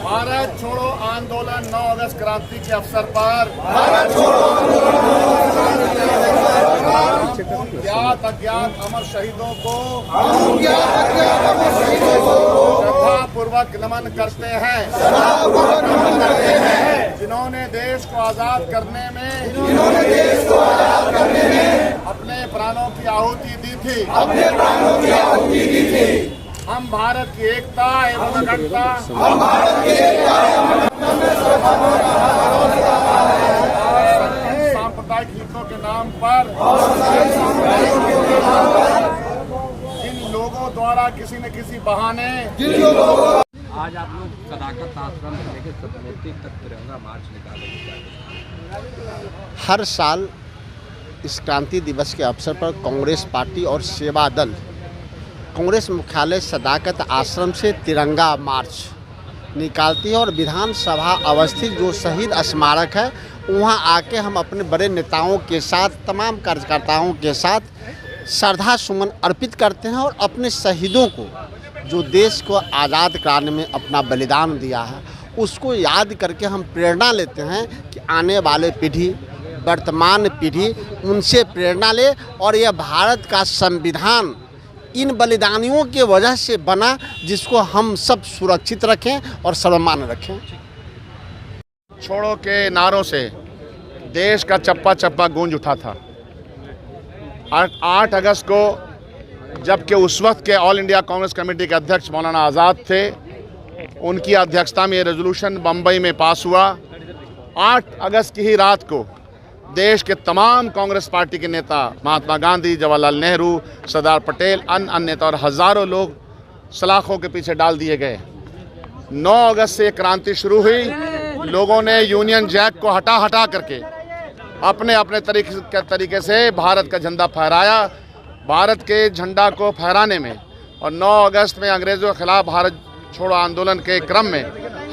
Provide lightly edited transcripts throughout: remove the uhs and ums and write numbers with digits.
भारत छोड़ो आंदोलन 9 अगस्त क्रांति के अवसर पर ज्ञात अज्ञात अमर शहीदों को श्रद्धापूर्वक नमन करते हैं, जिन्होंने देश को आजाद करने में अपने प्राणों की आहुति दी थी। हम भारत की एकता एवं अखंडता सांप्रदायिक हितों के नाम पर इन लोगों द्वारा किसी न किसी बहाने आज आप लोग सदाकत आश्रम से लेकर सतमूर्ति तक तिरंगा मार्च निकालेंगे। हर साल इस क्रांति दिवस के अवसर पर कांग्रेस पार्टी और सेवा दल कांग्रेस मुख्यालय सदाकत आश्रम से तिरंगा मार्च निकालती है और विधानसभा अवस्थित जो शहीद स्मारक है वहां आके हम अपने बड़े नेताओं के साथ, तमाम कार्यकर्ताओं के साथ श्रद्धा सुमन अर्पित करते हैं और अपने शहीदों को जो देश को आज़ाद कराने में अपना बलिदान दिया है उसको याद करके हम प्रेरणा लेते हैं कि आने वाले पीढ़ी, वर्तमान पीढ़ी उनसे प्रेरणा ले और यह भारत का संविधान इन बलिदानियों के वजह से बना, जिसको हम सब सुरक्षित रखें और सर्वमान रखें। छोड़ो के नारों से देश का चप्पा चप्पा गूंज उठा था। 8 अगस्त को जबकि उस वक्त के ऑल इंडिया कांग्रेस कमेटी के अध्यक्ष मौलाना आज़ाद थे, उनकी अध्यक्षता में ये रेजोल्यूशन बम्बई में पास हुआ। 8 अगस्त की ही रात को देश के तमाम कांग्रेस पार्टी के नेता, महात्मा गांधी, जवाहरलाल नेहरू, सरदार पटेल, अन्य नेता और हज़ारों लोग सलाखों के पीछे डाल दिए गए। 9 अगस्त से क्रांति शुरू हुई। लोगों ने यूनियन जैक को हटा करके अपने अपने तरीके से भारत का झंडा फहराया। भारत के झंडा को फहराने में और 9 अगस्त में अंग्रेज़ों के खिलाफ भारत छोड़ो आंदोलन के क्रम में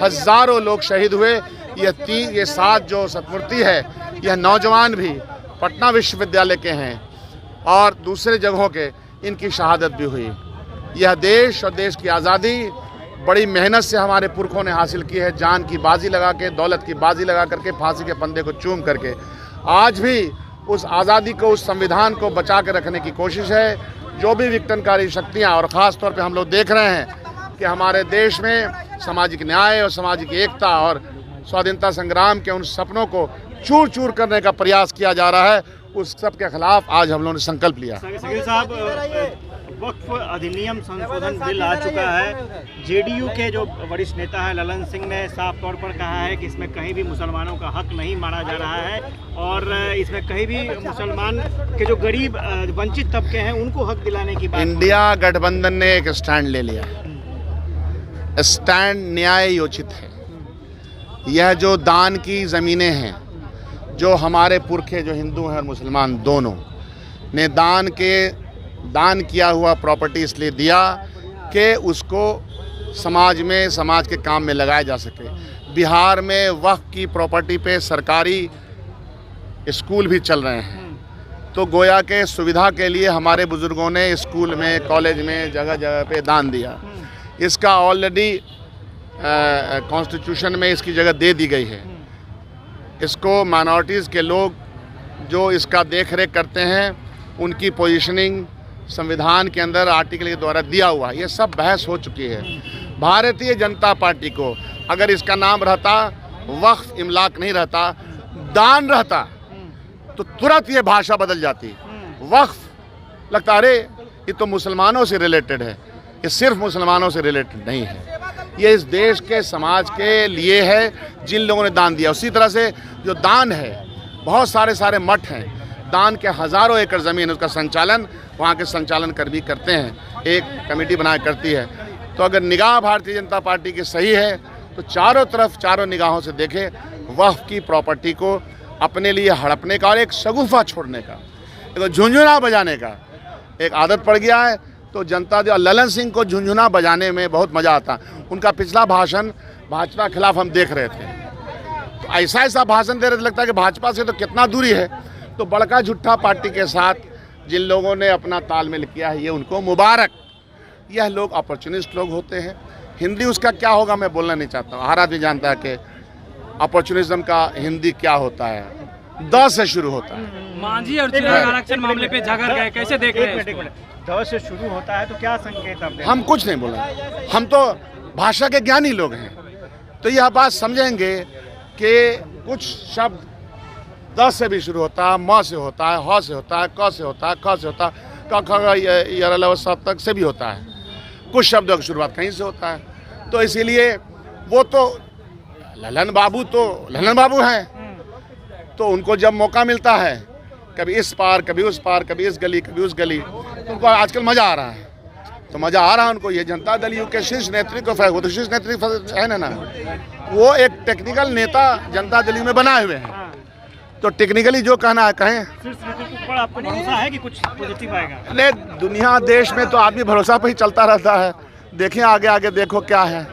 हज़ारों लोग शहीद हुए। ये 7 जो सतमूर्ति है, यह नौजवान भी पटना विश्वविद्यालय के हैं और दूसरे जगहों के, इनकी शहादत भी हुई। यह देश और देश की आज़ादी बड़ी मेहनत से हमारे पुरखों ने हासिल की है, जान की बाजी लगा के, दौलत की बाजी लगा करके, फांसी के फंदे को चूम करके। आज भी उस आज़ादी को, उस संविधान को बचा के रखने की कोशिश है। जो भी विघटनकारी शक्तियाँ, और ख़ास तौर पे हम लोग देख रहे हैं कि हमारे देश में सामाजिक न्याय और सामाजिक एकता और स्वाधीनता संग्राम के उन सपनों को चूर चूर करने का प्रयास किया जा रहा है, उस सब के खिलाफ आज हम लोगों ने संकल्प लिया। सकील साहब, वक्फ अधिनियम संशोधन बिल आ चुका है। जेडीयू के जो वरिष्ठ नेता है ललन सिंह ने साफ तौर पर कहा है कि इसमें कहीं भी मुसलमानों का हक नहीं माना जा रहा है और इसमें कहीं भी मुसलमान के जो गरीब वंचित तबके हैं उनको हक दिलाने की बात। इंडिया गठबंधन ने एक स्टैंड ले लिया। स्टैंड न्याय योचित है। यह जो दान की ज़मीनें हैं, जो हमारे पुरखे जो हिंदू हैं और मुसलमान दोनों ने दान किया हुआ प्रॉपर्टी इसलिए दिया कि उसको समाज के काम में लगाया जा सके। बिहार में वक्फ की प्रॉपर्टी पे सरकारी स्कूल भी चल रहे हैं, तो गोया के सुविधा के लिए हमारे बुज़ुर्गों ने स्कूल में, कॉलेज में, जगह जगह पे दान दिया। इसका ऑलरेडी कॉन्स्टिट्यूशन में इसकी जगह दे दी गई है। इसको माइनॉरिटीज़ के लोग जो इसका देख रेख करते हैं, उनकी पोजीशनिंग संविधान के अंदर आर्टिकल के द्वारा दिया हुआ, ये सब बहस हो चुकी है। भारतीय जनता पार्टी को अगर इसका नाम रहता वक्फ इमलाक नहीं रहता, दान रहता, तो तुरंत ये भाषा बदल जाती। वक्फ लगता अरे ये तो मुसलमानों से रिलेटेड है, ये सिर्फ मुसलमानों से रिलेटेड नहीं है, ये इस देश के समाज के लिए है जिन लोगों ने दान दिया। उसी तरह से जो दान है, बहुत सारे मठ हैं, दान के हज़ारों एकड़ ज़मीन, उसका संचालन वहाँ के संचालन कर भी करते हैं, एक कमेटी बना करती है। तो अगर निगाह भारतीय जनता पार्टी की सही है तो चारों तरफ, चारों निगाहों से देखे, वक्फ की प्रॉपर्टी को अपने लिए हड़पने का और एक शगुफा छोड़ने का, एक झुंझुना बजाने का एक आदत पड़ गया है। तो जनता जो ललन सिंह को झुंझुना बजाने में बहुत मज़ा आता। उनका पिछला भाषण भाजपा के खिलाफ हम देख रहे थे, तो ऐसा भाषण दे रहे थे, लगता है कि भाजपा से तो कितना दूरी है। तो बड़का झूठा पार्टी के साथ जिन लोगों ने अपना तालमेल किया है, ये उनको मुबारक। यह लोग अपॉर्चुनिस्ट लोग होते हैं। हिंदी उसका क्या होगा मैं बोलना नहीं चाहता हूँ, हर आदमी जानता है कि अपॉर्चुनिज्म का हिंदी क्या होता है, द से शुरू होता है। मांझी और चिराग आरक्षण मामले पे झगड़ गए, कैसे देख रहे हैं इसको? द से शुरू होता है तो क्या संकेत आप हम कुछ नहीं बोले, हम तो भाषा के ज्ञानी लोग हैं, तो यह बात समझेंगे कि कुछ शब्द द से भी शुरू होता है, म से होता है, ह से होता है, क से होता है, ख से होता है, क ख स तक से भी होता है, कुछ शब्दों की शुरुआत कहीं से होता है। तो इसीलिए वो तो ललन बाबू हैं, तो उनको जब मौका मिलता है कभी इस पार कभी उस पार, कभी इस गली कभी उस गली, तो उनको आजकल मज़ा आ रहा है। तो मज़ा आ रहा है उनको, ये जनता दल यू के शीर्ष नेतृत्व वो तो शीर्ष नेतृत्व है ना, वो एक टेक्निकल नेता जनता दल यू में बनाए हुए हैं, तो टेक्निकली जो कहना है कहें। शीर्ष नेतृत्व पर आपको भरोसा है कि कुछ पॉजिटिव आएगा? नहीं, दुनिया देश में तो आदमी भरोसा पर ही चलता रहता है, देखें आगे आगे देखो क्या है।